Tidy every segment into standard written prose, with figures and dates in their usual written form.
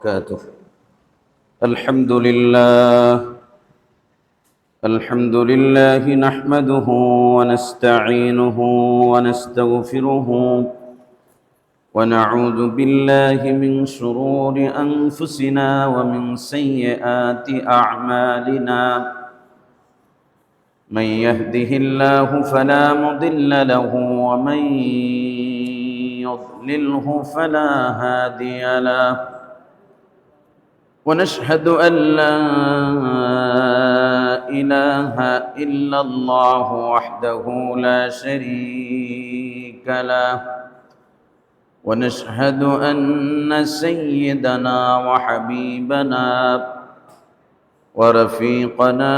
وبركاته. الحمد لله نحمده ونستعينه ونستغفره ونعوذ بالله من شرور أنفسنا ومن سيئات أعمالنا. من يهده الله فلا مضل له ومن يضلله فلا هادي له. ونشهد أن لا إله إلا الله وحده لا شريك له. ونشهد أن سيدنا وحبيبنا ورفيقنا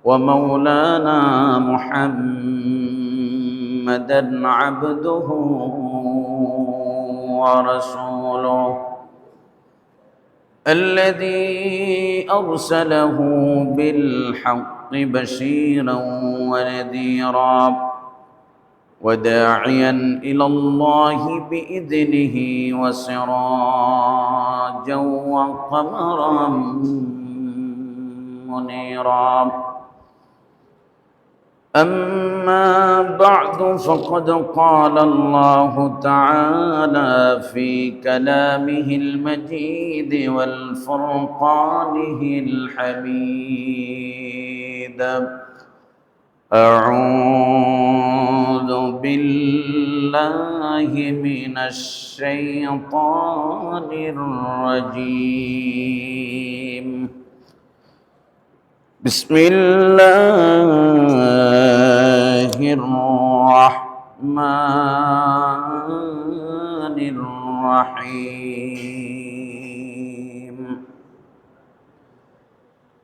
ومولانا محمدا عبده ورسوله الذي أرسله بالحق بشيرا ونذيرا وداعيا إلى الله بإذنه وسراجا وقمرا منيرا. أما بعد فقد قال الله تعالى في كلامه المجيد والفرقانه الحميد: أعوذ بالله من الشيطان الرجيم. بسم الله الرحمن الرحيم.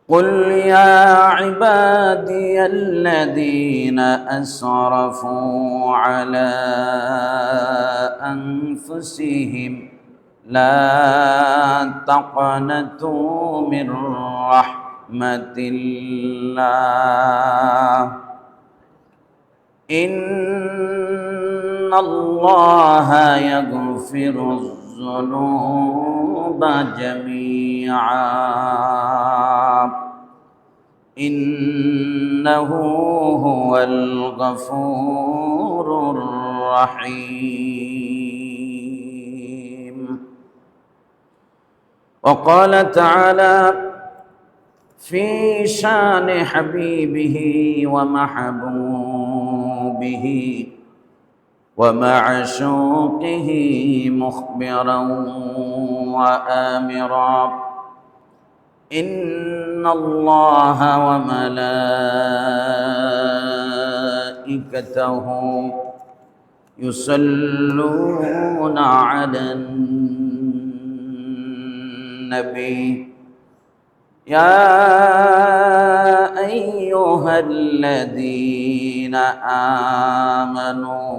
قل يا عبادي الذين أسرفوا على أنفسهم لا تقنطوا من رحمة الله إن الله يغفر الذنوب جميعا إنه هو الغفور الرحيم. وقال تعالى في شان حبيبه ومحبوبه ومعشوقه مخبرا وآمرا: إن الله وملائكته يصلون على النبي يا أيها الذين آمنوا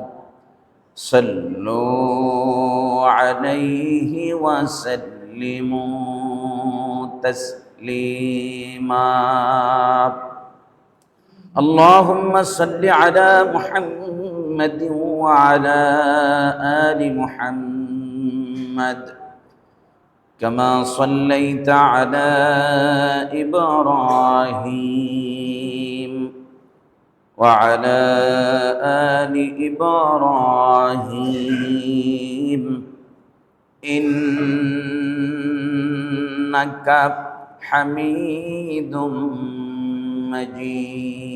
صلوا عليه وسلموا تسليما. اللهم صل على محمد وعلى آل محمد كما صليت على إبراهيم وعلى آل إبراهيم إنك حميد مجيد.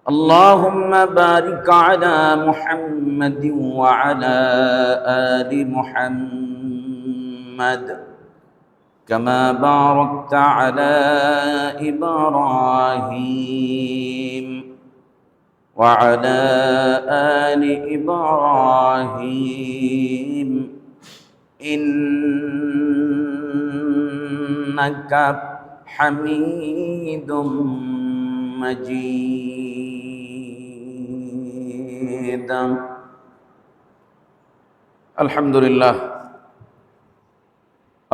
اللهم بارك على محمد وعلى آل محمد كما باركت على إبراهيم وعلى آل إبراهيم إنك حميد مجيد. আলহামদুলিল্লাহ,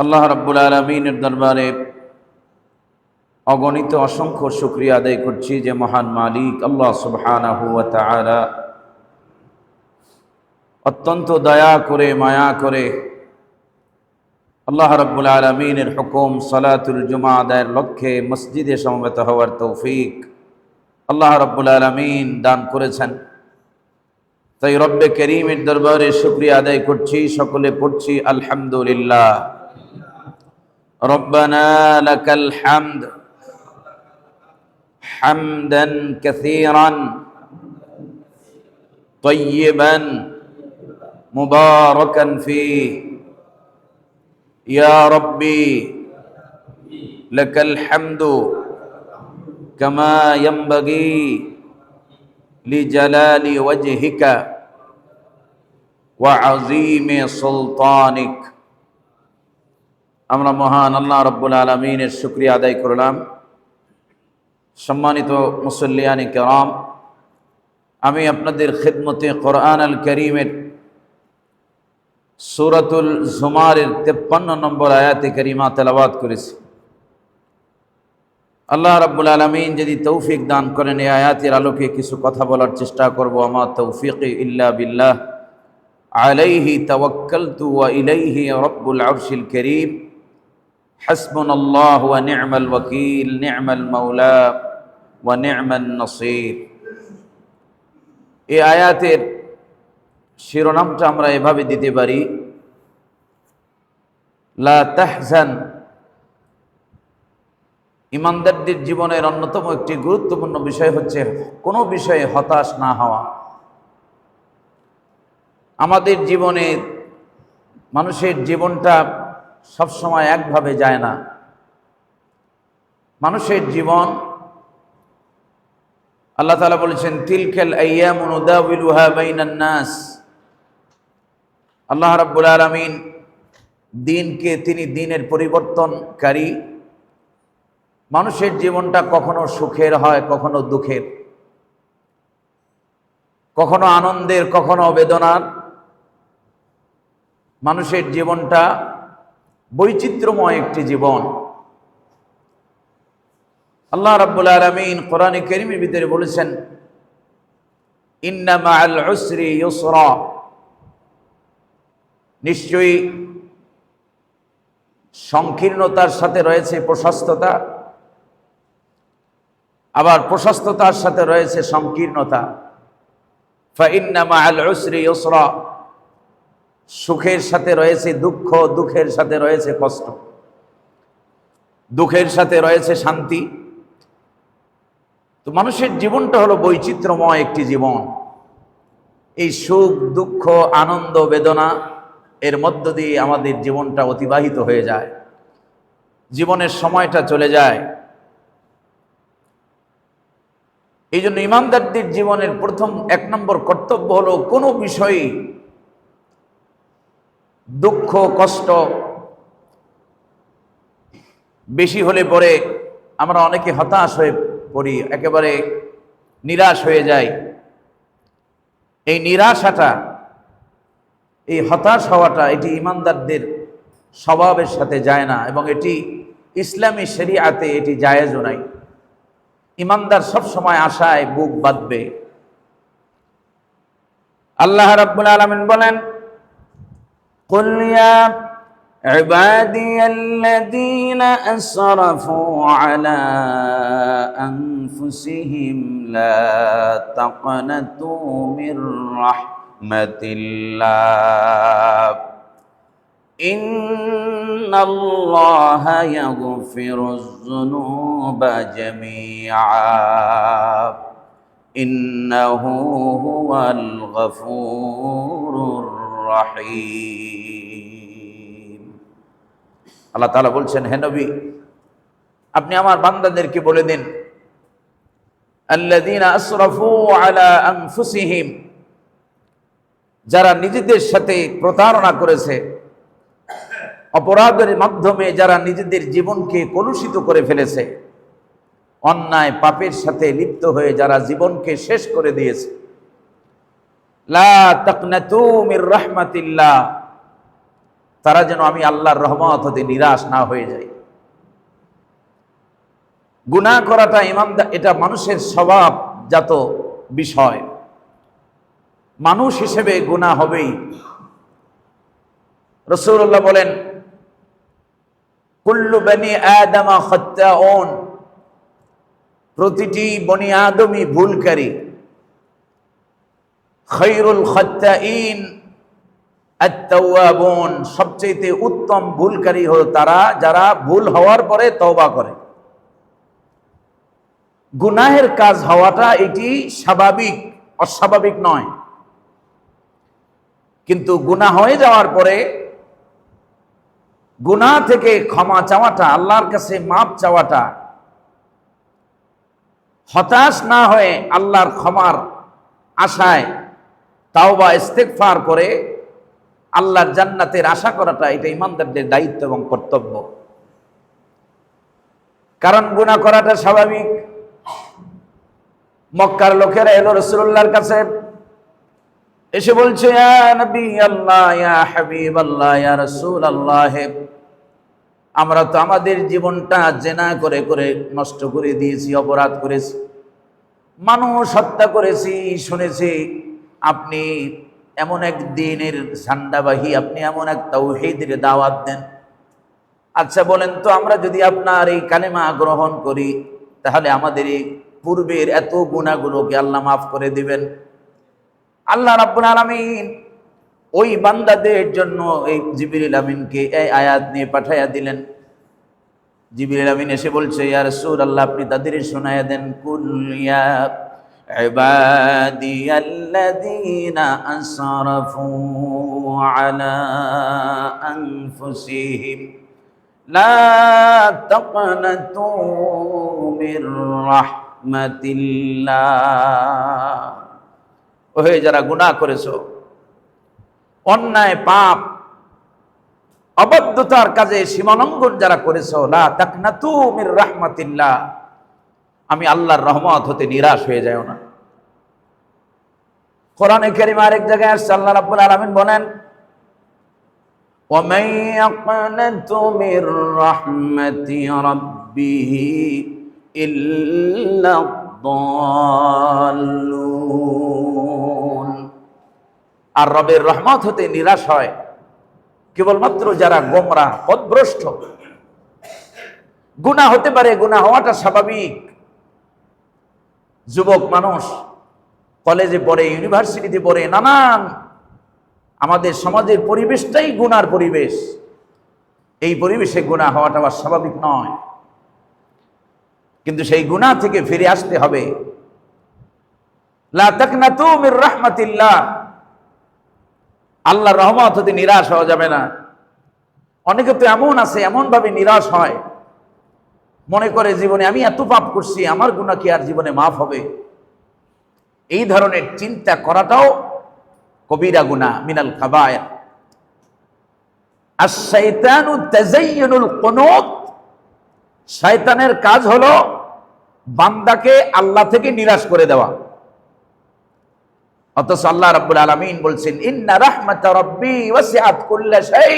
আল্লাহ রাব্বুল আলামিনের দরবারে অগণিত অসংখ্য শুকরিয়া আদায় করছি যে মহান মালিক আল্লাহ সুবহানাহু ওয়া তাআলা অত্যন্ত দয়া করে মায়া করে আল্লাহ রাব্বুল আলামিনের হুকুম সালাতুল জুমা আদায়ের লক্ষ্যে মসজিদে সমবেত হওয়ার তৌফিক আল্লাহ রাব্বুল আলামিন দান করেছেন। তাই রব্বে করিমের দরবারে শুকরিয়া আদায় করছি, সকলে পড়ছি আলহামদুলিল্লাহ। রব্বানা লাকাল হামদ হামদান কাসীরান তাইয়িবান মুবারাকান ফীহি ইয়া রব্বি লাকাল হামদু কামা ইয়ানবাগি লিজালালি ওয়াজহিকা ওয়া আযীমি সুলতানিক। আমরা মহান আল্লাহ রাব্বুল আলামিনের শুকরিয়া আদায় করলাম। সম্মানিত মুসল্লিয়ানে কেরাম, আমি আপনাদের খিদমতে কোরআন আল কারীমের সূরাতুল জুমারের 53 নম্বর আয়াতে কারিমা তেলাওয়াত করেছি। আল্লাহ রাব্বুল আলামিন যদি তৌফিক দান করেন এই আয়াতের আলোকে কিছু কথা বলার চেষ্টা করব। আমা তৌফিকি ইল্লা বিল্লাহ, আলাইহি তাওয়াক্কালতু ওয়া ইলাইহি রাব্বুল আরশিল কারীম, হাসবুনাল্লাহু ওয়া নি'মাল ওয়াকিল, নি'মাল মাওলা ওয়া নি'মান নাসীর। এই আয়াতের শিরোনামটা আমরা এভাবে দিতে পারি, লা তাহজান। ইমানদারদের জীবনের অন্যতম একটি গুরুত্বপূর্ণ বিষয় হচ্ছে কোনো বিষয়ে হতাশ না হওয়া। আমাদের জীবনে মানুষের জীবনটা সবসময় একভাবে যায় না। মানুষের জীবন আল্লাহ তাআলা বলেছেন তিলকাল আইয়ামু নুদাউলুহা বাইনান নাস। আল্লাহ রাব্বুল আলামিন দিনকে তিনি দিনের পরিবর্তনকারী। মানুষের জীবনটা কখনো সুখের হয়, কখনো দুঃখের, কখনো আনন্দের, কখনো বেদনার। মানুষের জীবনটা বৈচিত্র্যময় একটি জীবন। আল্লাহ রাব্বুল আলামিন কোরআনে কারীমের ভিতরে বলেছেন ইন্না মাআল উসরি ইউসরা, নিশ্চয়ই সংকীর্ণতার সাথে রয়েছে প্রশস্ততা, আবার প্রশস্ততার সাথে রয়েছে সংকীর্ণতা। ফাইন্না মাআল উসরি ইউসরা, সুখের সাথে রয়েছে দুঃখ, দুঃখের সাথে রয়েছে কষ্ট, দুঃখের সাথে রয়েছে শান্তি। তো মানুষের জীবনটা হলো বৈচিত্র্যময় একটি জীবন। এই সুখ দুঃখ আনন্দ বেদনা এর মধ্য দিয়ে আমাদের জীবনটা অতিবাহিত হয়ে যায়, জীবনের সময়টা চলে যায়। এই জন্য ইমানদারদের জীবনের প্রথম 1 নম্বর কর্তব্য হলো কোনো বিষয়ে দুঃখ কষ্ট বেশি হলে পরে আমরা অনেকে হতাশ হয়ে পড়ি, একেবারে নিরাশ হয়ে যাই। এই নিরাশাটা, এই হতাশ হওয়াটা, এটি ইমানদারদের স্বভাবের সাথে যায় না, এবং এটি ইসলামী শরিয়াতে এটি জায়েজও নাই। ইমানদার সব সময় আশায় বুক বাঁধবে। আল্লাহ রাব্বুল আলামিন বলেন কুল ইয়া ইবাদিয়াল্লাযীনা আসরাফু আলা আনফুসিহিম লা তাকনাতু মির রাহমাতিল্লাহ ইন্নাল্লাহা ইয়াগফিরুয যুনুবা জামিআ ইন্নাহু হুয়াল গফুরুর রহিম। আল্লাহ তাআলা বলছেন, হে নবী, আপনি আমার বান্দাদেরকে বলে দিন, আল্লাযীনা আসরাফু আলা আনফুসিহিম, যারা নিজেদের সাথে প্রতারণা করেছে, অপরাধের মাধ্যমে যারা নিজেদের জীবনকে কলুষিত করে ফেলেছে, অন্যায় পাপের সাথে লিপ্ত হয়ে যারা জীবনকে শেষ করে দিয়েছে, লা তাকনাতু মির রাহমাতিল্লাহ, তারা যেন আমি আল্লাহর রহমত হতে নিরাশ না হয়ে যায়। গুনাহ করাটা এটা মানুষের স্বভাবজাত বিষয়। মানুষ হিসেবে গুনাহ হবেই। রাসূলুল্লাহ বলেন, কুল্লু বনি আদম খাত্তাউন, প্রতিটি বনি আদমই ভুলকারী। খায়রুল খাত্তাইন আত-তাওয়াবুন, সবচেয়ে উত্তম ভুলকারী হলো তারা যারা ভুল হওয়ার পরে তওবা করে। গুনাহের কাজ হওয়াটা এটি স্বাভাবিক, অস্বাভাবিক নয়। কিন্তু গুনাহ হয়ে যাওয়ার পরে গুনাহ থেকে ক্ষমা চাওয়াটা, আল্লাহর কাছে মাপ চাওয়াটা, হতাশ না হয়ে আল্লাহর ক্ষমার আশায় তাওবা ইস্তেগফার করে আল্লাহর জান্নাতের আশা করাটা, এটা ঈমানদারদের দায়িত্ব এবং কর্তব্য। কারণ গুনাহ করাটা স্বাভাবিক। মক্কার লোকেরা এলো রাসূলুল্লাহর কাছে, এসে বলছে, ইয়া নবী আল্লাহ, ইয়া হাবিব আল্লাহ, ইয়া রাসূলুল্লাহ, আমরা তো আমাদের জীবনটা জেনা করে করে নষ্ট করে দিয়েছি, অপরাধ করেছি, মানুষ হত্যা করেছি। শুনেছি আপনি এমন এক দ্বীনের ঝান্ডাবাহী, আপনি এমন এক তাওহীদের দাওয়াত দেন। আচ্ছা বলেন তো, আমরা যদি আপনার এই কালেমা গ্রহণ করি তাহলে আমাদের এই পূর্বের এত গুনাহগুলোকে আল্লাহ মাফ করে দিবেন। আল্লাহ রাব্বুল আলামিন ওই বান্দাদের জন্য এই জিবরিল আমিনকে এই আয়াত নিয়ে পাঠাইয়া দিলেন। জিবরিল আমিন এসে বলছে, ইয়া রাসূলুল্লাহ, আপনি তাদের শোনায়া দেন, কুল ইয়া ইবাদিয়াল্লাযীনা আসরাফু আলা আনফুসিহিম লা তাকনাতু মির রাহমাতিল্লাহ। ওহে যারা গুনাহ করেছো, অন্যায় পাপ অবদ্ধতার কাজে সীমালঙ্ঘন যারা করেছো, লা তাকনাতু মির রাহমাতিল্লাহ, আমি আল্লাহর রহমত হতে নিরাশ হয়ে যাও না। কোরআনে কারীমে আরেক জায়গায় আসছে, আল্লাহ রাব্বুল আলামিন বলেন, ওয়া মান ইয়াকনাতু মির রাহমাতি রাব্বিহি ইল্লা দাল্লুন। আর রবের রহমত হতে নিরাশ হয় কেবলমাত্র যারা গোমরাহ, পথভ্রষ্ট। গুনাহ হতে পারে, গুনাহ হওয়াটা স্বাভাবিক। যুবক মানুষ কলেজে পড়ে, ইউনিভার্সিটিতে পড়ে, নানান আমাদের সমাজের পরিবেশটাই গুনার পরিবেশ। এই পরিবেশে গুনাহ হওয়াটা স্বাভাবিক নয়, কিন্তু সেই গুনাহ থেকে ফিরে আসতে হবে। লা তাকনাতু মির রাহমাতিল্লাহ, আল্লাহর রহমত হতে নিরাশ হওয়া যাবে না। অনেকে তো এমন আছে, এমন ভাবে নিরাশ হয়, মনে করে জীবনে আমি এত পাপ করছি, আমার গুনাহ কি আর জীবনে মাফ হবে? এই ধরনের চিন্তা করাটাও কবিরা গুনাহ, মিনাল কাবায়ের। আশ-শাইতানু তাযায়্যুনুল কুনুত, শয়তানের কাজ হলো বান্দাকে আল্লাহ থেকে নিরাশ করে দেওয়া। অথচ আল্লাহ রাব্বুল আলামিন বলছেন, ইন্না রাহমাতা রাব্বি ওয়াসিআত কুল্লা শাই,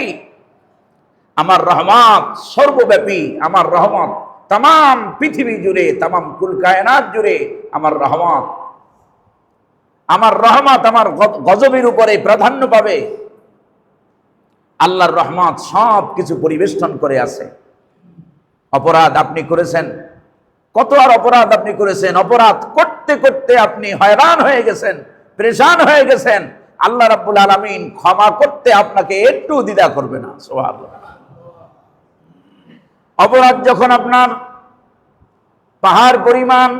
আমার রহমত সর্বব্যাপী, আমার রহমত তাম পৃথিবী জুড়ে, তাম কুল কায়নাত জুড়ে আমার রহমত। আমার রহমত আমার গজবের উপরে প্রাধান্য পাবে। আল্লাহর রহমত সব কিছু পরিবেষ্টন করে আছে। অপরাধ আপনি করেছেন, কত আর অপরাধ আপনি করেছেন, অপরাধ করতে করতে আপনি হয়রান হয়ে গেছেন, পরেশান হয়ে গেছেন, আল্লাহ রাব্বুল আলামিন ক্ষমা করতে আপনাকে একটু দ্বিধা করবে না। সুবহানাল্লাহ। অপরাধ যখন আপনার পাহাড় পরিমাণ,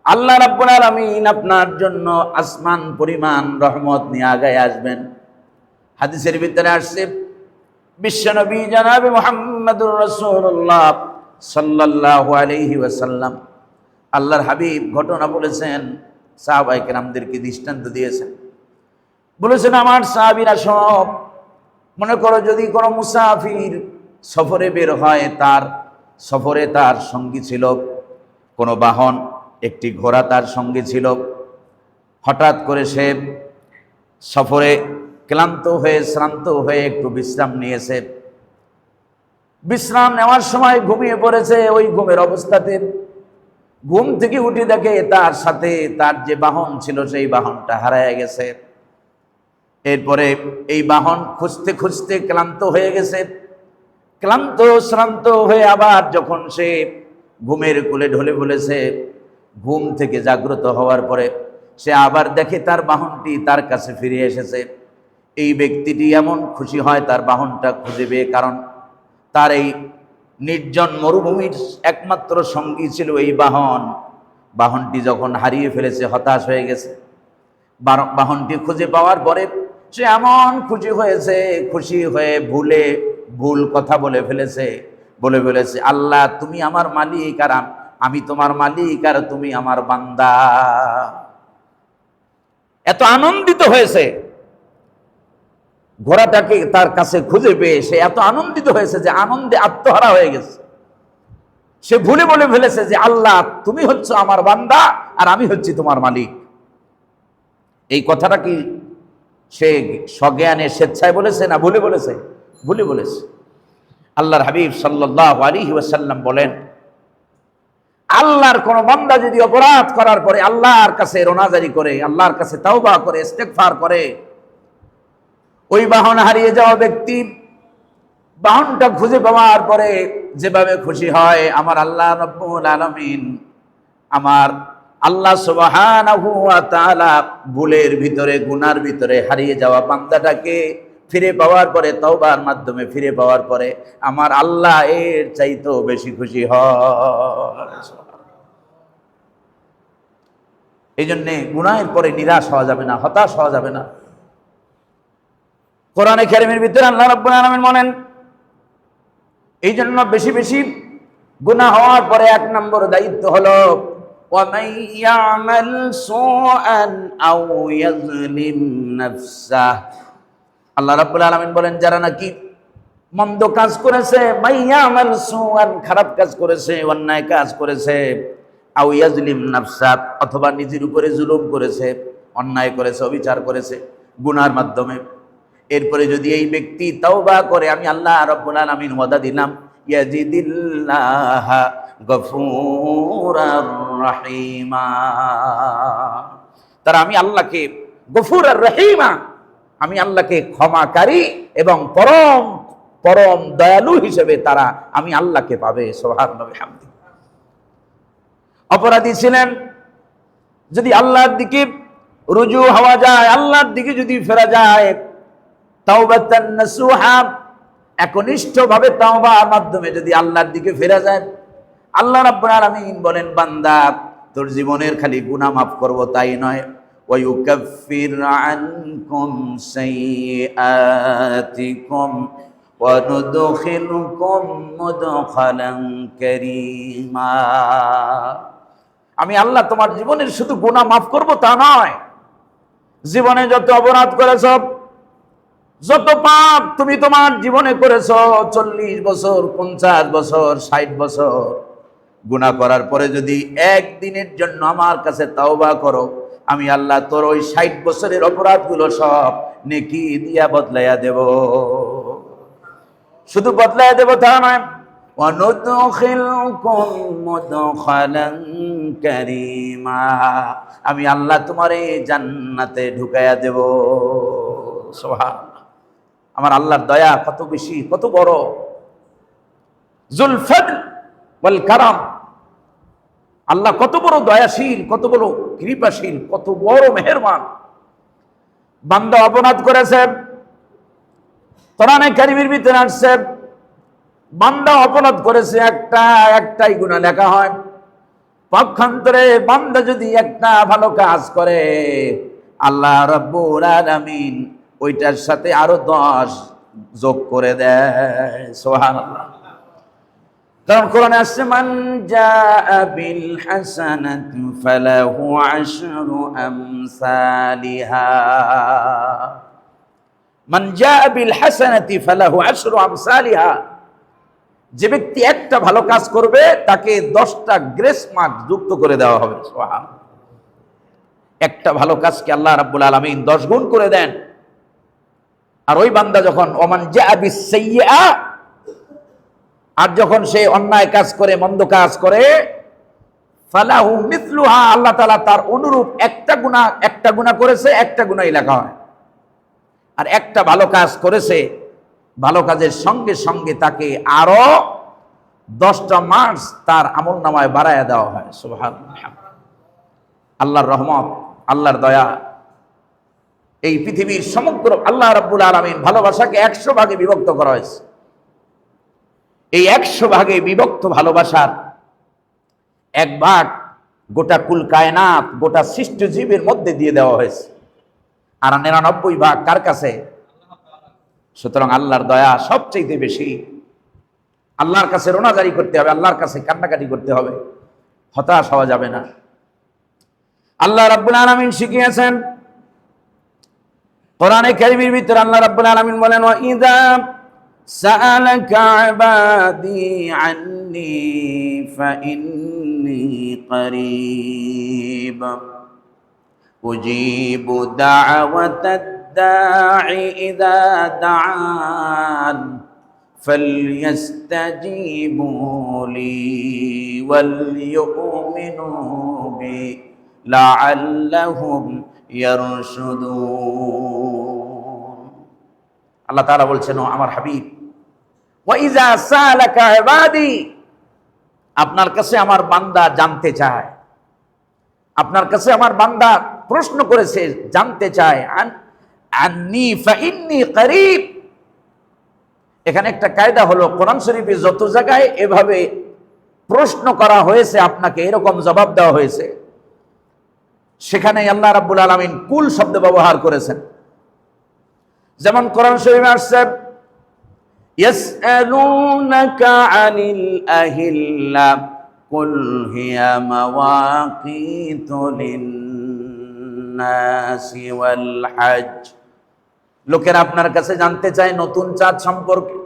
আল্লাহ রাব্বুল আলামিন আপনার জন্য আসমান পরিমাণ রহমত নিয়ে আগায় আসবেন। হাদিসের ভিতরে আসছে, বিশ্বনবী জনাবে মুহাম্মদুর রাসূলুল্লাহ সাল্লাল্লাহু আলাইহি ওয়াসাল্লাম, আল্লাহর হাবিব ঘটনা বলেছেন, সাহাবায়ে কেরামদেরকে দৃষ্টান্ত দিয়েছেন। বলেছেন, আমার সাহাবীরা সব, মনে করো যদি কোনো মুসাফির সফরে বের হয়, তার সফরে তার সঙ্গী ছিল কোনো বাহন, একটি ঘোড়া তার সঙ্গী ছিল। হঠাৎ করে সে সফরে ক্লান্ত হয়ে, শ্রান্ত হয়ে একটু বিশ্রাম নিয়েছে। বিশ্রাম নেওয়ার সময় ঘুমিয়ে পড়েছে। ওই ঘুমের অবস্থাতে ঘুম থেকে উঠে দেখে তার সাথে তার যে বাহন ছিল সেই বাহনটা হারায় গেছে। এরপরে এই বাহন খুঁজতে খুঁজতে ক্লান্ত হয়ে গেছে। ক্লান্ত শ্রান্ত হয়ে আবার যখন সে ঘুমের কোলে ঢলে পড়েছে, ঘুম থেকে জাগ্রত হওয়ার পরে সে আবার দেখে তার বাহনটি তার কাছে ফিরে এসেছে। এই ব্যক্তিটি এমন খুশি হয় তার বাহনটা খুঁজে পেয়ে, কারণ তার এই নির্জন মরুভূমির একমাত্র সঙ্গী ছিল এই বাহন। বাহনটি যখন হারিয়ে ফেলেছে হতাশ হয়ে গেছে। বাহনটি খুঁজে পাওয়ার পরে সে এমন খুশি হয়েছে, খুশি হয়ে ভুল কথা বলে ফেলেছে আল্লাহ তুমি আমার মালিক আর আমি তোমার মালিক আর তুমি আমার বান্দা। এত আনন্দিত হয়েছে ঘোড়াটাকে তার কাছে খুঁজে পেয়ে, সে এত আনন্দিত হয়েছে যে আনন্দে আত্মহারা হয়ে গেছে। সে ভুলে বলে ফেলেছে যে আল্লাহ তুমি হচ্ছে আমার বান্দা আর আমি হচ্ছি তোমার মালিক। এই কথাটা কি সে সজ্ঞানে স্বেচ্ছায় বলেছে না ভুলে বলেছে? ভুলে বলেছে। আল্লাহর হাবিব সাল্লাল্লাহু আলাইহি ওয়াসাল্লাম বলেন, আল্লাহর কোন বান্দা যদি অপরাধ করার পরে আল্লাহর কাছে রোনাজারি করে, আল্লাহর কাছে তাওবা করে, ইস্তেগফার করে, ওই বাহন হারিয়ে যাওয়া ব্যক্তি বাহনটা খুঁজে পাওয়ার পরে যেভাবে খুশি হয়, আমার আল্লাহ রাব্বুল আলামিন, আমার আল্লাহ সুবহানাহু ওয়া তাআলা ভুলের ভিতরে গুনার ভিতরে হারিয়ে যাওয়া বান্দাটাকে ফিরে পাওয়ার পরে, তওবার মাধ্যমে ফিরে পাওয়ার পরে আমার আল্লাহ এর চাইতেও বেশি খুশি হয়। এই জন্যে গুনাহের পরে নিরাশ হওয়া যাবে না, হতাশ হওয়া যাবে না। কোরআনে কারীমের ভিতরে আল্লাহ রাব্বুল আলামিন বলেন, এই জন্য বেশি বেশি গুনাহ হওয়ার পরে এক নম্বর দায়িত্ব হলো وَمَن يَعْمَلْ سُوءًا أَوْ يَظْلِمْ نَفْسَهُ। আল্লাহ রাব্বুল আলামিন বলেন, যারা নাকি মন্দ কাজ করেছে, মান ইয়ামাল সুআন, খারাপ কাজ করেছে, অন্যায় কাজ করেছে, আও ইয়াজলিম নাফসা, অথবা নিজের উপরে জুলুম করেছে, অন্যায় করেছে, অবিচার করেছে গুনার মাধ্যমে, এরপরে যদি এই ব্যক্তি তাওবা করে, আমি আল্লাহ রাব্বুল আলামিন ওয়াদা দিলাম ইয়াজিদিল্লাহ গফুরার রহিমা, তারা আমি আল্লাহকে গফুর আর রহিমা, আমি আল্লাহকে ক্ষমাকারী এবং পরম পরম দয়ালু হিসেবে তারা আমি আল্লাহকে পাবে। সুবহানাল্লাহ বিহামদি। অপরাধী ছিলেন, যদি আল্লাহর দিকে রুজু হওয়া যায়, আল্লাহর দিকে যদি ফেরা যায়, তাওবাতান নাসুহা, একনিষ্ঠভাবে তাওবার মাধ্যমে যদি আল্লাহর দিকে ফেরা যায়, আল্লাহ রাব্বুল আলামিন বলেন, বান্দা তোর জীবনের খালি গুনাহ মাফ করব তাই নয়, ওয়া ইউকাফির আনকুম সাইয়্যাতিকুম ওয়া নুদখিলুকুম মুদখালান কারীমা। আমি আল্লাহ তোমার জীবনের শুধু গুনাহ মাফ করব তা নয়, জীবনে যত অপরাধ করেছ, যত পাপ তুমি তোমার জীবনে করেছ, 40 বছর, 50 বছর, 60 বছর গুনাহ করার পরে যদি একদিনের জন্য আমার কাছে তাওবা করো, আমি আল্লাহ তোর ওই 60 বছরের অপরাধগুলো সব নেকি দিয়া বদলাইয়া দেব। শুধু বদলাইয়া দেব তা নয়, ওয়া নুদখিলুকুম মুদখালান কারীমা, আমি আল্লাহ তোমারে জান্নাতে ঢুকাইয়া দেব। সুবহানাল্লাহ। আমার আল্লাহর দয়া কত বেশি, কত বড়। যুল ফাদল ওয়াল কারাম, আল্লাহ কত বড় দয়াশীল, কত বড় কৃপাশীল, কত বড় মেহেরবান। বান্দা অপরাধ করেছে, কোরআনে কারীমের ভিতরে আসছে, বান্দা অপরাধ করেছে, একটাই গুনাহ লেখা হয়। পক্ষান্তরে বান্দা যদি একটা ভালো কাজ করে, আল্লাহ রাব্বুল আলামিন ওইটার সাথে আরো 10 যোগ করে দেয়। সুবহানাল্লাহ। কারণ কোরআনে আসছে, মান জাআ বিল হাসানাতি ফালাহু আশরু আমসালিহা, মান জাআ বিল হাসানাতি ফালাহু আশরু আমসালিহা, যে ব্যক্তি একটা ভালো কাজ করবে তাকে 10টা গ্রেস মার্ক যুক্ত করে দেওয়া হবে। সুবহানাল্লাহ। একটা ভালো কাজকে আল্লাহ রাব্বুল আলামিন 10 গুণ করে দেন। আর ওই বান্দা যখন ওমান জাআ বিস সাইয়্যা, আর যখন সে অন্যায় কাজ করে, মন্দ কাজ করে, ফালাহু মিথলুহা, আল্লাহ তাআলা তার অনুরূপ একটা গুনাহ করেছে, একটা গুনাহই লেখা হয়। আর একটা ভালো কাজ করেছে, ভালো কাজের সঙ্গে সঙ্গে তাকে আরো 10টা মার্চ তার আমলনামায় বাড়ায়া দেওয়া হয়। সুবহানাল্লাহ। আল্লাহর রহমত, আল্লাহর দয়া, এই পৃথিবীর সমগ্র আল্লাহ রাব্বুল আলামিন ভালোবাসাকে 100 ভাগে বিভক্ত করা হয়েছে। এই 100 ভাগে বিভক্ত ভালোবাসার এক ভাগ গোটা কুল কায়নাত, গোটা সৃষ্ট জীবের মধ্যে দিয়ে দেওয়া হয়েছে। আর 99 ভাগ কার কাছে? সুতরাং আল্লাহর দয়া সবচেয়ে বেশি। আল্লাহর কাছে রোনাজারি করতে হবে, আল্লাহর কাছে কান্নাকাটি করতে হবে, হতাশ হওয়া যাবে না। আল্লাহ রাব্বুল আলামিন শিখিয়েছেন কোরআনে কারীমের ভিতরে, আল্লাহ রাব্বুল আলামিন বলেন, ওয়া ইযা সাআলাকা ইবাদি আন্নী ফাইন্নী করিব উজিবু দাওয়াতাদ দাঈ ইযা দাআন ফালইস্তাজিবু লি ওয়ালইউমিনু বি লাআল্লাহুম ইয়ারশুদুন। আল্লাহ তাআলা বলছেন, ও আমার হাবিব, ওয়া ইযা সালাকা ইবাদি, আপনার কাছে আমার বান্দা জানতে চায়, আপনার কাছে আমার বান্দা প্রশ্ন করেছে, জানতে চায়, আন্নী ফাইন্নী করিব। এখানে একটা কায়দা হলো, কোরআন শরীফে যত জায়গায় এভাবে প্রশ্ন করা হয়েছে, আপনাকে এরকম জবাব দেওয়া হয়েছে, সেখানে আল্লাহ রাব্বুল আলামিন কুল শব্দ ব্যবহার করেছেন। যেমন কোরআন শরীফে আসছে, ইয়াসআলুনাকা আনিল আহিল্লা কুল হিয়া মাওয়াকিতু লিন-নাসি ওয়াল হজ। লোকেরা আপনার কাছে জানতে চায় নতুন চাঁদ সম্পর্কে,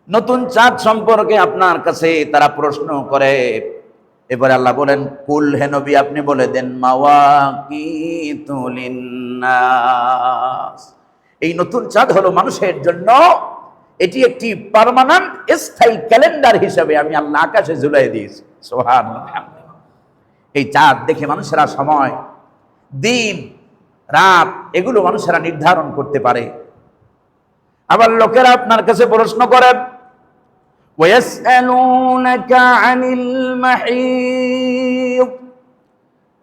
নতুন চাঁদ সম্পর্কে আপনার কাছে তারা প্রশ্ন করে। এবারে আল্লাহ বলেন, কুল হে নবী আপনি বলে দেন, মাওয়াকিতু লিন-নাস, এই নতুন চাঁদ হলো মানুষের জন্য, এটি একটি পার্মানেন্ট স্থায়ী ক্যালেন্ডার হিসেবে আমি আল্লাহ আকাশে ঝুলাই দিয়েছি। সুবহানাল্লাহ। এই চাঁদ দেখে মানুষেরা সময়, দিন, রাত এগুলো মানুষেরা নির্ধারণ করতে পারে। আবার লোকেরা আপনার কাছে প্রশ্ন করে, ওয়াসআলুনাকা আনিল মাহিদ,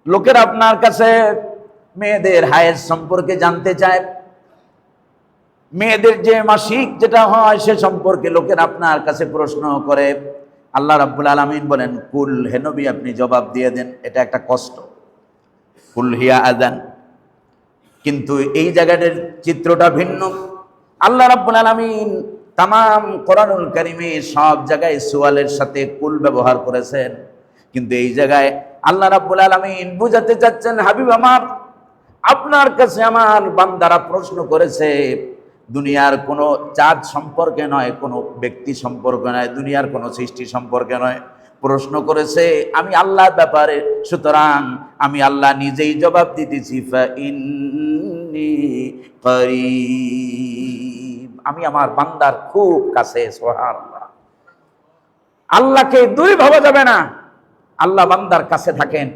লোকেরা আপনার কাছে মেয়েদের হায়েজ সম্পর্কে জানতে চায়, মেয়েদের যে মাসিক যেটা হয় সে সম্পর্কে লোকেরা আপনার কাছে প্রশ্ন করে। আল্লাহ রাব্বুল আলামিন বলেন, কুল হে নবী আপনি জবাব দিয়ে দেন, এটা একটা কষ্ট, কুল হিয়া আযান। কিন্তু এই জায়গাটার চিত্রটা ভিন্ন। আল্লাহ রাব্বুল আলামিন তামাম কোরআনুল কারীমে সব জায়গায় সুয়ালের সাথে কুল ব্যবহার করেছেন, কিন্তু এই জায়গায় আল্লাহ রাব্বুল আলামিন বুঝাতে চাচ্ছেন, হাবিব আমার, আপনার কাছে আমার বান্দারা প্রশ্ন করেছে দুনিয়ার কোনো চাঁদ সম্পর্কে নয়, কোনো ব্যক্তি সম্পর্কে নয়, দুনিয়ার কোনো সৃষ্টি সম্পর্কে নয়, প্রশ্ন করেছে আমি আল্লাহর ব্যাপারে। সুতরাং আমি আল্লাহ নিজেই জবাব দিতেছি, ফাইন্নী করিব, আমি আমার বান্দার খুব কাছে। সুবহানাল্লাহ। আল্লাহকে দুই ভাবা যাবে না, আল্লাহ বান্দার কাছে থাকেন।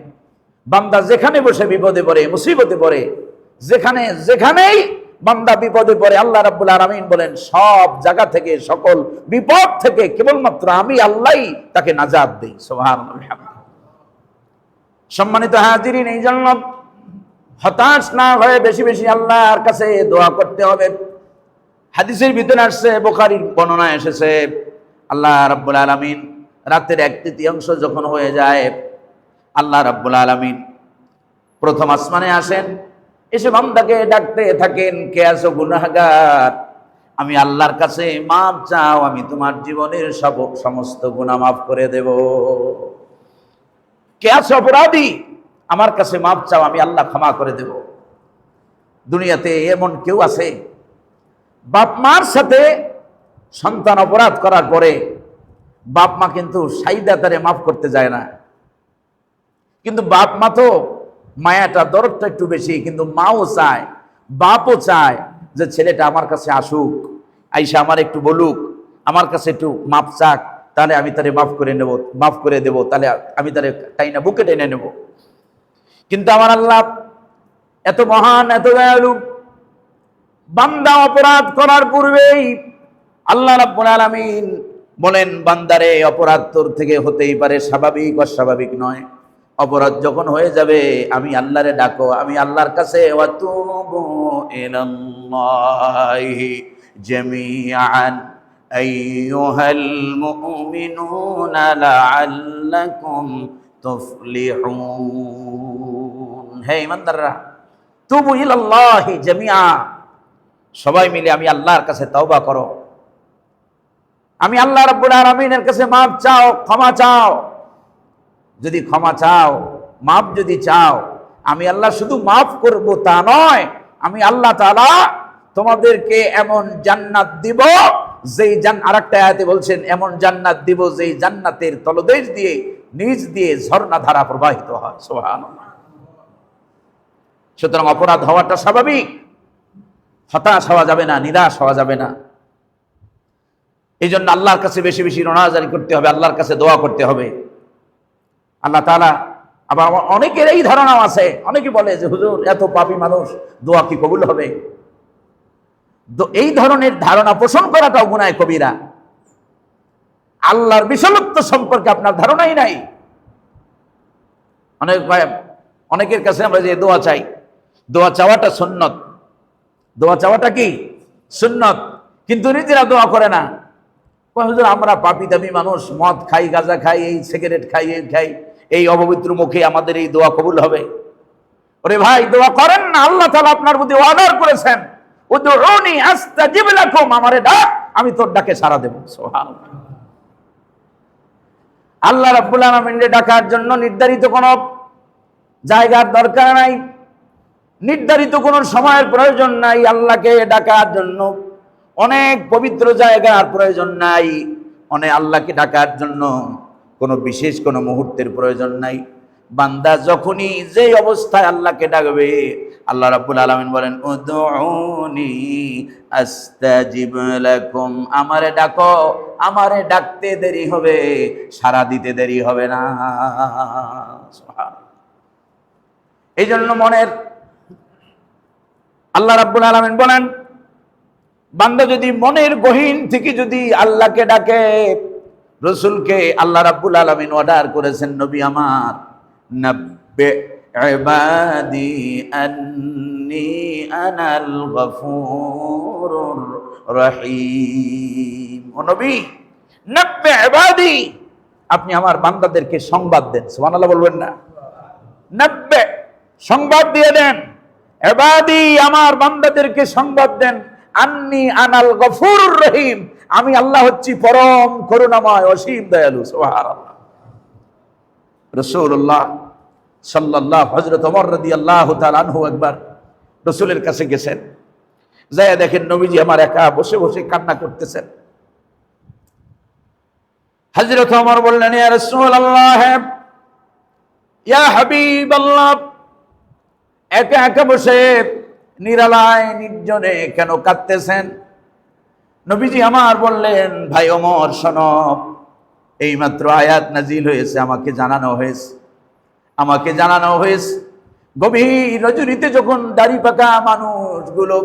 বান্দা যেখানে বসে বিপদে পড়ে, মুসিবতে পড়ে, যেখানেই বান্দা বিপদে পড়ে, আল্লাহ রাব্বুল আলামিন বলেন সব জায়গা থেকে, সকল বিপদ থেকে কেবলমাত্র আমি আল্লাহই তাকে নাজাত দেই। সুবহানাল্লাহ। সম্মানিত হাজিরিন, এই জন্য হতাশ না হয়ে বেশি বেশি আল্লাহর কাছে দোয়া করতে হবে। হাদিসের ভিতরে আসছে, বুখারীর বর্ণনায় এসেছে, আল্লাহ রাব্বুল আলামিন রাতের 1/3 যখন হয়ে যায়, আল্লাহ রাব্বুল আলামিন প্রথম আসমানে আসেন, এসে বান্দাকে ডাকতে থাকেন, কে আছো গুনাহগার, আমি আল্লাহর কাছে মাপ চাও, আমি তোমার জীবনের সমস্ত গুনাহ মাফ করে দেব। কে আছো অপরাধী, আমার কাছে মাপ চাও, আমি আল্লাহ ক্ষমা করে দেব। দুনিয়াতে এমন কেউ আছে, বাপ মার সাথে সন্তান অপরাধ করার পরে বাপ মা কিন্তু সাইদা তারে মাফ করতে যায় না, কিন্তু বাপ মা তো মায়াটা, দরদটা একটু বেশি, কিন্তু মাও চায়, বাপও চায় যে ছেলেটা আমার কাছে আসুক, আইসা আমার একটু বলুক, আমার কাছে একটু মাপ চাক, তাহলে আমি তারে মাফ করে নেব, মাফ করে দেব, তাহলে আমি তারে টাইনা বুকে টেনে নেব। কিন্তু আমার আল্লাহ এত মহান, এত দয়ালু, বান্দা অপরাধ করার পূর্বেই আল্লাহ রাব্বুল আলামিন বলেন, বান্দারে অপরাধ তোর থেকে হতেই পারে, স্বাভাবিক অস্বাভাবিক নয়। অপরাধ যখন হয়ে যাবে আমি আল্লাহরে ডাকো, আমি আল্লাহর কাছে ওয়াতুবু ইলাল্লাহি জামিআন আইয়ুহাল মুমিনুনা লাআল্লাকুম তুফলিহুন। হে ইমানদাররা, তুবু ইলাল্লাহি জামিআ, সবাই মিলে আমি আল্লাহর কাছে তওবা করো, আমি আল্লাহ রাব্বুল আলামিনের কাছে মাফ চাও, ক্ষমা চাও। যদি ক্ষমা চাও, মাফ যদি চাও, আমি আল্লাহ শুধু মাফ করব তা নয়, আমি আল্লাহ তাআলা তোমাদেরকে এমন জান্নাত দিব, যেই আরেকটা আয়াতে বলছেন এমন জান্নাত দিব যেই জান্নাতের তলদেশ দিয়ে নিচ দিয়ে ঝর্ণা ধারা প্রবাহিত হয়। সুবহানাল্লাহ। সুতরাং অপরাধ হওয়াটা স্বাভাবিক, হতাশ হওয়া যাবে না, নিরাশ হওয়া যাবে না। এই জন্য আল্লাহর কাছে বেশি বেশি রোনাজারি করতে হবে, আল্লাহর কাছে দোয়া করতে হবে। আল্লাহ তাআলা, আবার অনেকের এই ধারণাও আছে, অনেকে বলে যে হুজুর এত পাপী মানুষ, দোয়া কি কবুল হবে? এই ধরনের ধারণা পোষণ করাটাও গুনাহে কবিরা। আল্লাহর বিশালত্ব সম্পর্কে আপনার ধারণাই নাই। অনেকের কাছে আমরা যে দোয়া চাই, দোয়া চাওয়াটা সুন্নত, দোয়া চাওয়াটা কি সুন্নত, কিন্তু নিজেরা দোয়া করে না। হুজুর আমরা পাপী দামি মানুষ, মদ খাই, গাঁজা খাই, এই সিগারেট খাই, এই খাই, এই অপবিত্র মুখে আমাদের এই দোয়া কবুল হবে? ওরে ভাই, দোয়া করেন না, আল্লাহ তাআলা আপনার প্রতি ওয়াদা করেছেন, উদউনি আস্তাজিব লাকুম, আমারে ডাক, আমি তোর ডাকে সাড়া দেব। সুবহানাল্লাহ। আল্লাহ রাব্বুল আলামিনকে ডাকার জন্য নির্ধারিত কোনো জায়গার দরকার নাই, নির্ধারিত কোনো সময়ের প্রয়োজন নাই। আল্লাহকে ডাকার জন্য অনেক পবিত্র জায়গার প্রয়োজন নাই, অনেক আল্লাহকে ডাকার জন্য কোনো বিশেষ কোনো মুহূর্তের প্রয়োজন নাই। বান্দা যখনই যে অবস্থায় আল্লাহকে ডাকবে, আল্লাহ রাব্বুল আলামিন বলেন উদউনি আস্তাজিব লাকুম, আমারে ডাকো, আমারে ডাকতে দেরি হবে, সাড়া দিতে দেরি হবে না। এই জন্য মনের, আল্লাহ রাব্বুল আলামিন বলেন, বান্দা যদি মনের গহীন থেকে যদি আল্লাহকে ডাকে, রাসূলকে আল্লাহ রাব্বুল আলামিন অর্ডার করেছেন, নবী আমার, নাব্বি ইবাদি আন্নী আনাল গফুরুর রহিম। ও নবী, নাব্বি ইবাদি, আপনি আমার বান্দাদেরকে সংবাদ দেন। সুবহানাল্লাহ বলবেন না? নাব্বি, সংবাদ দিয়ে দেন, ইবাদি, আমার বান্দাদেরকে সংবাদ দেন, আন্নী আনাল গফুরুর রহিম, আমি আল্লাহ হচ্ছি পরম করুণাময়, অসীম দয়ালু। সুবহানাল্লাহ। রাসূলুল্লাহ সাল্লাল্লাহু, হযরত ওমর রাদিয়াল্লাহু তাআলা আনহু একবার রাসূলের কাছে গেছেন, যায় দেখেন নবীজি আমার একা বসে বসে কান্না করতেছেন। হযরত ওমর বললেন, ইয়া রাসূলুল্লাহ, ইয়া হাবিবাল্লাহ, একা একা বসে নিরালায় নির্জনে কেন কাঁদতেছেন? নবীজি আমার বললেন, ভাই ওমর শোনো, এইমাত্র আয়াত নাজিল হয়েছে, আমাকে জানানো হয়েছে, গভীর রজনীতে যখন দাড়ি পাকা মানুষগুলো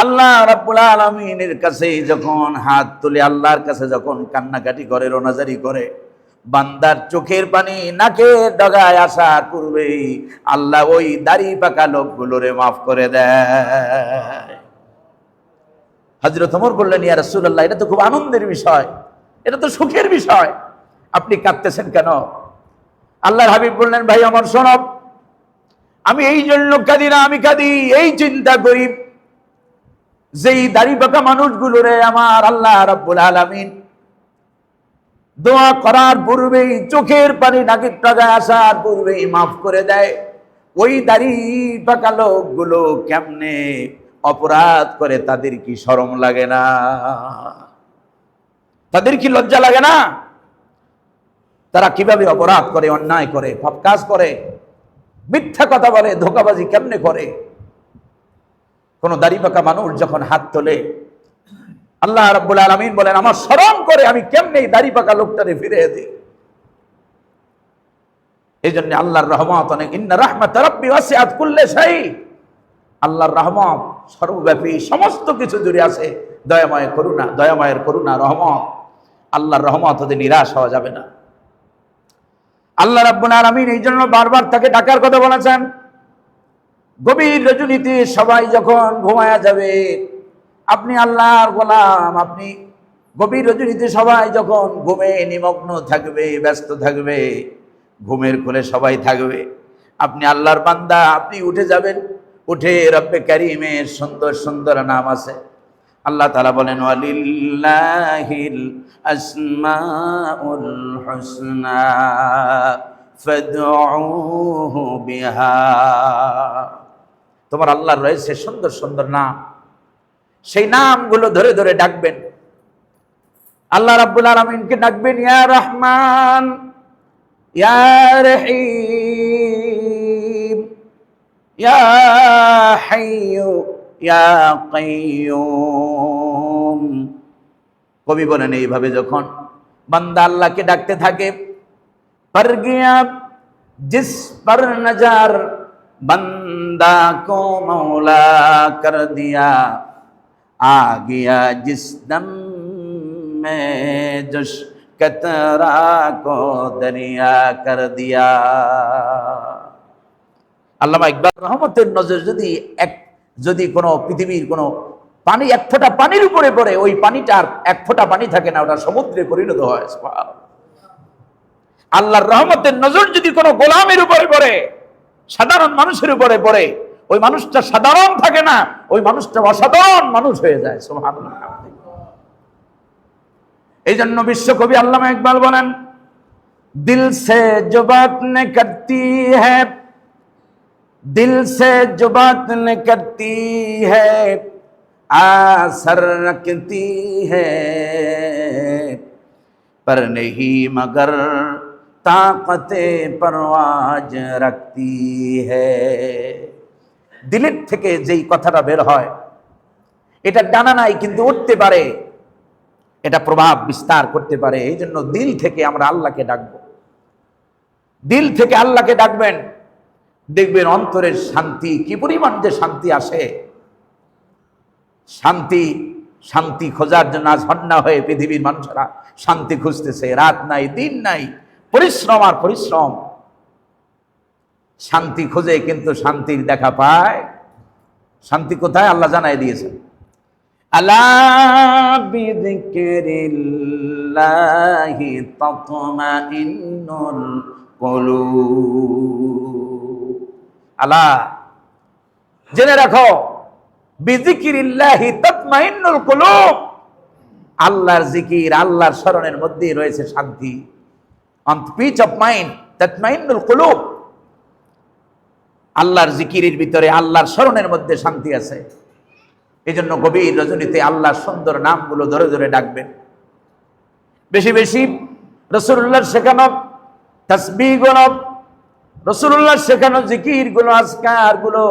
আল্লাহ রাব্বুল আলামিনের কাছে যখন হাত তুলে আল্লাহর কাছে যখন কান্নাকাটি করে, রোনাজারি করে, বান্দার চোখের পানি নাকের ডগায় আসার পূর্বেই আল্লাহ ওই দাড়ি পাকা লোকগুলোরে মাফ করে দেয়। হযরত ওমর বললেন, ইয়া রাসূলুল্লাহ, এটা তো খুব আনন্দের বিষয়, এটা তো সুখের বিষয়, আপনি কাঁদতেছেন কেন? আল্লাহর হাবিব বললেন, ভাই ওমর শোনো, আমি এই জন্য কাঁদি না, আমি কাঁদি এই চিন্তা করি, যেই দাড়ি পাকা মানুষগুলোরে আমার আল্লাহ রাব্বুল আলামিন দোয়া করার পূর্বেই, চোখের পানি নাকের ডগায় আসার পূর্বেই মাফ করে দেয়, ওই দাড়ি পাকা লোকগুলো কেমনে অপরাধ করে, তাদের কি শরম লাগে না? তাদের কি লজ্জা লাগে না? তারা কিভাবে অপরাধ করে, অন্যায় করে, পাপ কাজ করে, মিথ্যা কথা বলে, ধোঁকাবাজি কেমনে করে? কোন দাড়ি পাকা মানুষ যখন হাত তোলে, আল্লাহ রাব্বুল আলামিন বলেন, আমার স্মরণ করে আমি কেমনে দাড়ি পাকা লোকটারে ফিরে দিই। এই জন্য আল্লাহর রহমত অনেক, ইন্না রাহমাত রাব্বি ওয়াসিআত কুল্লি শাই, আল্লাহর রহমত সর্বব্যাপী, সমস্ত কিছু জুড়ে আছে। দয়াময়ের করুণা রহমত। আল্লাহর রহমত হতে নিরাশ হওয়া যাবে না। আল্লাহ রাব্বুল আলামিন এই জন্য বারবার তাকে ডাকার কথা বলেছেন। গভীর রজনীতে সবাই যখন ঘুমায়া যাবে, আপনি আল্লাহর গোলাম, আপনি গভীর রজনীতে সবাই যখন ঘুমে নিমগ্ন থাকবে, ব্যস্ত থাকবে, ঘুমের কোলে সবাই থাকবে, আপনি আল্লাহর বান্দা, আপনি উঠে যাবেন। উঠে রব্বে কারীমের সুন্দর সুন্দর নাম আছে। আল্লাহ তাআলা বলেন, ওয়ালিল্লাহিল আসমাউল হুসনা ফাদউহু বিহা। তোমার আল্লাহর রয়েছে সুন্দর সুন্দর নাম, সেই নামগুলো ধরে ধরে ডাকবেন। আল্লাহ রাব্বুল আলামিনকে ডাকবেন, ইয়া রহমান, ইয়া রহিম, ইয়া হাইয়্যু ইয়া কাইয়্যুম। কবি বলেন, এইভাবে যখন বান্দা আল্লাহকে ডাকতে থাকে, पर गया जिस पर नजर बंदा को मौला कर दिया, आ गया जिस दम में जुश कतरा को दरिया कर दिया। আল্লামা ইকবাল রহমতের নজর যদি কোনো পৃথিবীর কোনো পানি এক ফোঁটা পানির উপরে পড়ে, ওই পানিটার এক ফোঁটা পানি থাকে না, ওটা সমুদ্রে পরিণত হয়। আল্লাহর রহমতের নজর যদি কোনো গোলামের উপরে পড়ে, সাধারণ মানুষের উপরে পড়ে, ওই মানুষটা সাধারণ থাকে না, ওই মানুষটা অসাধারণ মানুষ হয়ে যায়। সুবহানাল্লাহ। এই জন্য বিশ্বকবি আল্লামা ইকবাল বলেন, দিল সে जो बात न करती है, दिल से जो बात न करती है, आसर रखती है, पर नहीं मगर ताकते परवाज रखती है। দিলের থেকে যেই কথাটা বের হয়, এটা ডানা নাই কিন্তু উঠতে পারে, এটা প্রভাব বিস্তার করতে পারে। এই জন্য দিল থেকে আমরা আল্লাহকে ডাকবো। দিল থেকে আল্লাহকে ডাকবেন, দেখবেন অন্তরের শান্তি, কি পরিমাণ যে শান্তি আসে। শান্তি খোঁজার জন্য আজ হন্না হয়ে পৃথিবীর মানুষেরা শান্তি খুঁজতেছে, রাত নাই দিন নাই, পরিশ্রম আর পরিশ্রম। শান্তি খোঁজে কিন্তু শান্তির দেখা পায়। শান্তি কোথায় আল্লাহ জানাই দিয়েছেন, আলা বিযিকরিল্লাহি তাতমাইন্নুল কুলুব। আলা, জেনে রাখো, বিযিকরিল্লাহি তাতমাইন্নুল কুলুব, আল্লাহর জিকির, আল্লাহর স্মরণের মধ্যেই রয়েছে শান্তি। অন পিচ অফ মাইন্ড তাতমাইন্নুল কুলুব। আল্লাহর জিকিরের ভিতরে, আল্লাহর স্মরণের মধ্যে শান্তি আছে। এই জন্য গভীর রজনীতে আল্লাহর সুন্দর নামগুলো ধরে ধরে ডাকবেন। বেশি বেশি রাসূলুল্লাহর শেখানো তাসবিহগুলো, রাসূলুল্লাহর শেখানো জিকিরগুলো, আজকারগুলো,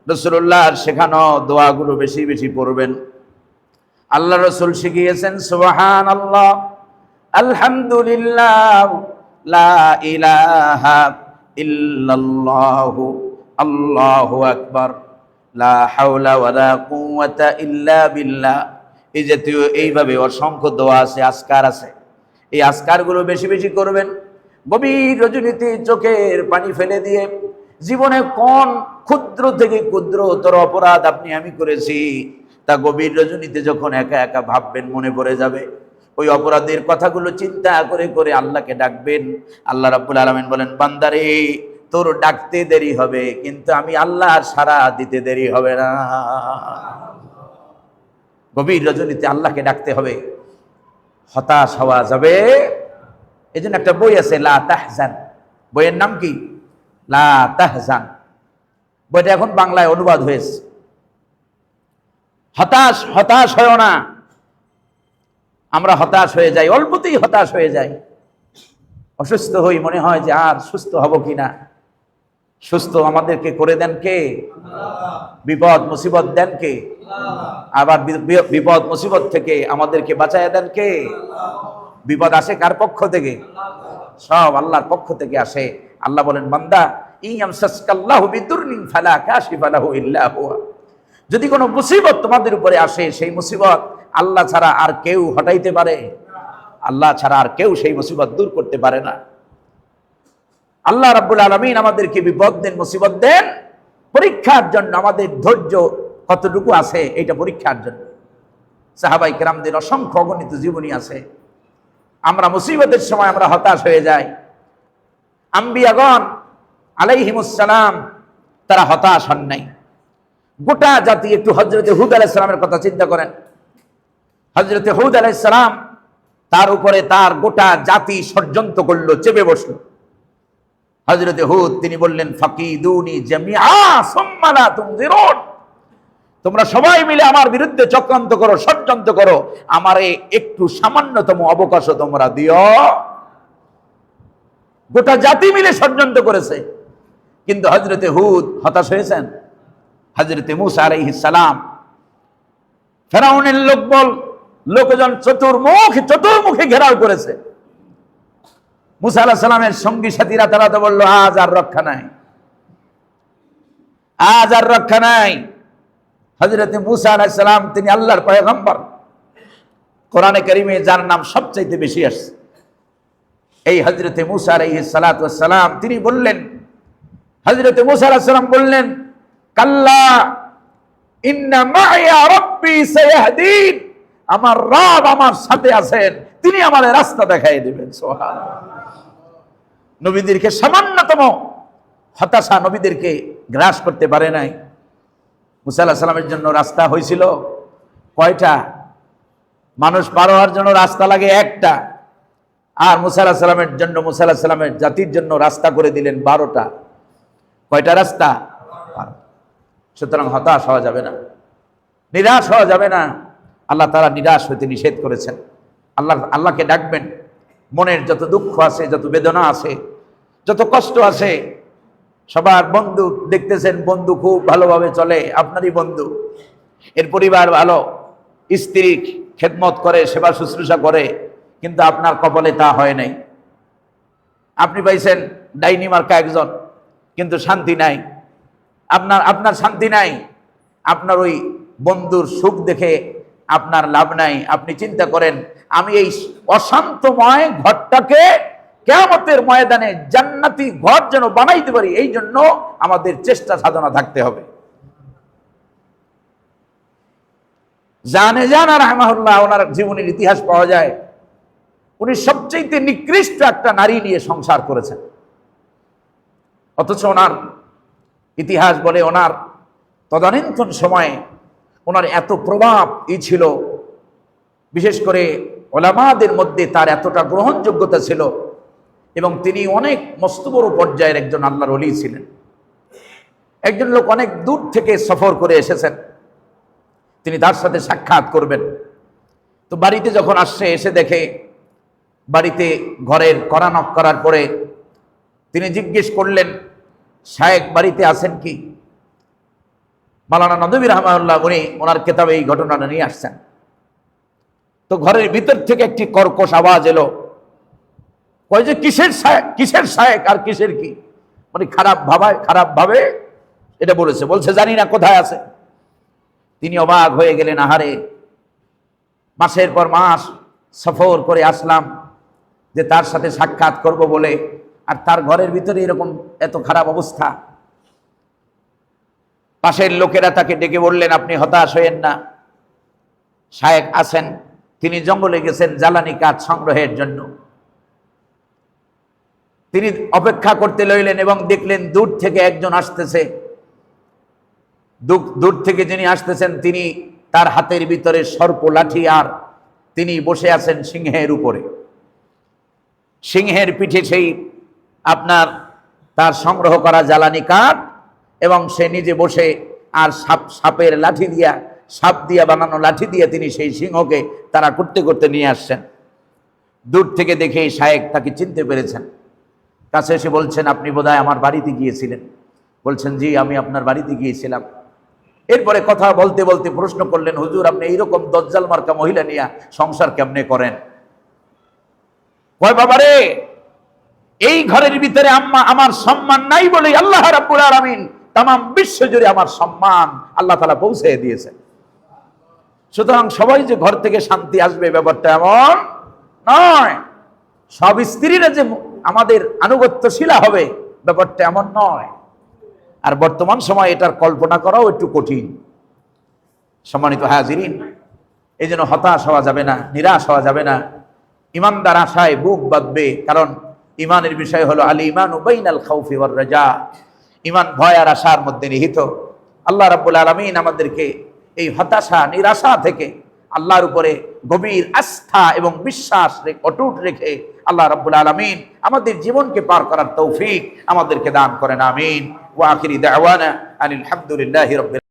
রাসূলুল্লাহর শেখানো দোয়াগুলো বেশি বেশি পড়বেন। আল্লাহ রাসূল শিখিয়েছেন, সুবহানাল্লাহ, আলহামদুলিল্লাহ, লা ইলাহা ইল্লাল্লাহু, আল্লাহু আকবার, লা হাওলা ওয়ালা কুওয়াতা ইল্লা বিল্লাহ। এই জাতীয় এইভাবে অসংখ্য দোয়া আছে, আজকার আছে। এই আজকারগুলো বেশি বেশি করবেন। গভীর রজনীতে চোখের পানি ফেলে দিয়ে, জীবনে কোন ক্ষুদ্র থেকে ক্ষুদ্রতর অপরাধ আপনি আমি করেছি, তা গভীর রজনীতে যখন একা একা ভাববেন, মনে পড়ে যাবে। ওই অপরাধের কথাগুলো চিন্তা করে করে আল্লাহকে ডাকবেন। আল্লাহ রাব্বুল আলামিন বলেন, বান্দারে, তোর ডাকতে দেরি হবে, কিন্তু আমি আল্লাহর সাড়া দিতে দেরি হবে না। গভীর রজনীতে আল্লাহকে ডাকতে হবে, হতাশ হওয়া যাবে। এই জন্য একটা বই আছে, লা তাহজান। বইয়ের নাম কি? লা তাহজান। বইটা এখন বাংলায় অনুবাদ হয়েছে। হতাশ হয় না। আমরা হতাশ হয়ে যাই, অল্পতেই হতাশ হয়ে যাই। অসুস্থ হই, মনে হয় যে আর সুস্থ হব কিনা। সুস্থ আমাদেরকে করে দেন কে? বিপদ মুসিবত দেন কে? আবার বিপদ মুসিবত থেকে আমাদেরকে বাঁচায় দেন কে? বিপদ আসে কার পক্ষ থেকে? সব আল্লাহর পক্ষ থেকে আসে। আল্লাহ বলেন, বান্দা ইয়ামসাসকাল্লাহু বিদুররিন ফালা কাশিফা লাহু ইল্লা হুয়া, যদি কোনো মুসিবত তোমাদের উপরে আসে, সেই মুসিবত আল্লাহ ছাড়া আর কেউ হটাইতে পারে? আল্লাহ ছাড়া আর কেউ সেই মুসিবত দূর করতে পারে না। আল্লাহ রাব্বুল আলামিন আমাদেরকে বিপদ দেন, মুসিবত দেন পরীক্ষার জন্য। আমাদের ধৈর্য কতটুকু আছে এটা পরীক্ষার জন্য। সাহাবায়ে কেরামদের অসংখ্য অগণিত জীবনী আছে। আমরা মুসিবতের সময় আমরা হতাশ হয়ে যাই। আম্বিয়াগণ আলাইহিমুস সালাম তারা হতাশ হন নাই। গোটা জাতি, একটু হযরতে হুদ আলাইহিস সালামের কথা চিন্তা করেন। হযরতে হুদ আলাইহিস সালাম, তার উপরে তার গোটা জাতি ষড়যন্ত্র করলো, চেপে বসলো। হযরতে হুদ তিনি বললেন, ফাকিদুনি জামিআ সুম্মা লা তুনজিরুন, তোমরা সবাই মিলে আমার বিরুদ্ধে চক্রান্ত করো, ষড়যন্ত্র করো, আমারে একটু সামান্যতম অবকাশ তোমরা দিও। গোটা জাতি মিলে ষড়যন্ত্র করেছে, কিন্তু হযরতে হুদ হতাশ হয়েছেন। হযরতে মূসা আলাইহিস সালাম, ফেরাউনের লোকজন চতুর্মুখে ঘেরাও করেছে। মূসা আলাইহিস সালামের সঙ্গী সাথীরা তারা তো বলল, আজ আর রক্ষা নাই, আজ আর রক্ষা নাই। হযরতে মূসা আলাইহিস সালাম তিনি আল্লাহর পয়গম্বর, কোরআনে কারীমে যার নাম সবচাইতে বেশি আসছে, এই হযরতে মূসা আলাইহিস সালাতু ওয়াস সালাম তিনি বললেন, হযরতে মূসা আলাইহিস সালাম বললেন, কাল্লা ইন্না মাইয়া রাব্বি সায়াহদিন, আমার রব আমার সাথে আছেন, তিনি আমাদের রাস্তা দেখাই দিবেন। সুবহানাল্লাহ। নবীদেরকে সামান্যতম হতাশা নবীদেরকে গ্রাস করতে পারে নাই। মূসা আলাইহিস সালামের জন্য রাস্তা হয়েছিল কয়টা? মানুষ পার হওয়ার জন্য রাস্তা লাগে একটা, আর মূসা আলাইহিস সালামের জন্য, মূসা আলাইহিস সালামের জাতির জন্য রাস্তা করে দিলেন 12টা। কয়টা রাস্তা? সুতরাং হতাশ হওয়া যাবে না, নিরাশ হওয়া যাবে না। আল্লাহ তাআলা নিরাশ হইতে নিষেধ করেছেন। আল্লাহকে ডাকবেন। মনের যত দুঃখ আছে, যত বেদনা আছে, যত কষ্ট আছে, সবার বন্ধু দেখতেছেন, বন্ধু খুব ভালোভাবে চলে, আপনারই বন্ধু, এর পরিবার ভালো, স্ত্রী খেদমত করে, সেবা শুশ্রূষা করে, কিন্তু আপনার কপালে তা হয় নাই। আপনি পাইছেন ডাইনি মার্কা একজন, কিন্তু শান্তি নাই। আপনার শান্তি নাই। আপনার ওই বন্ধুর সুখ দেখে আপনার লাভ নাই। আপনি চিন্তা করেন, আমি এই অশান্তময় ঘরটাকে কিয়ামতের ময়দানে জান্নাতি ঘর যেন বানাইতে পারি, এই জন্য আমাদের চেষ্টা সাধনা থাকতে হবে। জানা রাহমাহুল্লাহ, ওনার জীবনের ইতিহাস পাওয়া যায়। উনি সবচেয়ে নিকৃষ্ট একটা নারী নিয়ে সংসার করেছেন, অথচ ওনার ইতিহাস বলে ওনার তদানীন্তন সময়ে ওনার এত প্রভাব ছিল, বিশেষ করে উলামাদের মধ্যে তার এতটা গ্রহণযোগ্যতা ছিল, এবং তিনি অনেক মস্ত বড় পর্যায়ের একজন আল্লাহর ওলি ছিলেন। একজন লোক অনেক দূর থেকে সফর করে এসেছেন, তিনি তার সাথে সাক্ষাৎ করবেন। তো বাড়িতে যখন আসছে, এসে দেখে বাড়িতে ঘরের কড়া নক করার পরে তিনি জিজ্ঞেস করলেন, শায়েখ বাড়িতে আছেন কি? মাওলানা নদভী রাহমাহুল্লাহ উনি ওনার কিতাবে এই ঘটনাটা নিয়ে আসছেন। তো ঘরের ভিতর থেকে একটি কর্কশ আওয়াজ এলো, কয় যে কিসের শায়েখ আর কিসের কি, মানে খারাপ ভাবে এটা বলছে জানি না কোথায় আছে। তিনি অবাক হয়ে গেলেন, আহারে, মাসের পর মাস সফর করে আসলাম যে তার সাথে সাক্ষাৎ করব বলে, আর তার ঘরের ভিতরে এরকম এত খারাপ অবস্থা। পাশের লোকেরা তাকে ডেকে বললেন, আপনি হতাশ হয়েন না, শায়েখ আছেন, তিনি জঙ্গলে গেছেন জ্বালানি কাঠ সংগ্রহের জন্য। তিনি অপেক্ষা করতে লইলেন এবং দেখলেন দূর থেকে একজন আসতেছে। দূর থেকে যিনি আসতেছেন তিনি, তার হাতের ভিতরে সর্প লাঠি, আর তিনি বসে আছেন সিংহের উপরে। সিংহের পিঠে সেই আপনার তার সংগ্রহ করা জ্বালানি কাঠ, এবং সে নিজে বসে, আর সাপের লাঠি দিয়া, সাপ দিয়া বানানো লাঠি দিয়ে তিনি সেই সিংহকে তারা করতে করতে নিয়ে আসছেন। দূর থেকে দেখে শায়েখ তাকে চিনতে পেরেছেন, কাছে এসে বলছেন, আপনি বোধহয় আমার বাড়িতে গিয়েছিলেন। বলছেন, জি, আমি আপনার বাড়িতে গিয়েছিলাম। এরপরে কথা বলতে বলতে প্রশ্ন করলেন, হুজুর আপনি এইরকম দজ্জাল মার্কা মহিলা নিয়ে সংসার কেমনে করেন? কয় বাবারে, এই ঘরের ভিতরে আমার সম্মান নাই বলে আল্লাহ রাব্বুল আলামিন তাম বিশ্ব জুড়ে আমার সম্মান আল্লাহ তাআলা পৌঁছে দিয়েছেন। সুতরাং সবাই যে ঘর থেকে শান্তি আসবে ব্যাপারটা এমন নয়, সব স্ত্রীরা যে আমাদের আনুগত্যশীলা হবে ব্যাপারটা এমন নয়। আর বর্তমান সময় এটার কল্পনা করাও একটু কঠিন। সম্মানিত হাজিরিন, এই জন্য হতাশ হওয়া যাবে না, নিরাশ হওয়া যাবে না। ইমানদার আশায় বুক বাঁধবে, কারণ ইমানের বিষয় হলো আল ঈমানু বাইনাল খাউফি ওয়ার রাজা। ইমান ভয় আর আশার মধ্যে নিহিত। আল্লাহ রাব্বুল আলামিন আমাদেরকে এই হতাশা নিরাশা থেকে আল্লাহর উপরে গভীর আস্থা এবং বিশ্বাস অটুট রেখে আল্লাহ রাব্বুল আলামিন আমাদের জীবনকে পার করার তৌফিক আমাদেরকে দান করেন। আমিন। ওয়া আখিরি দাওয়ানা আনিল হামদুলিল্লাহি রাব্বিল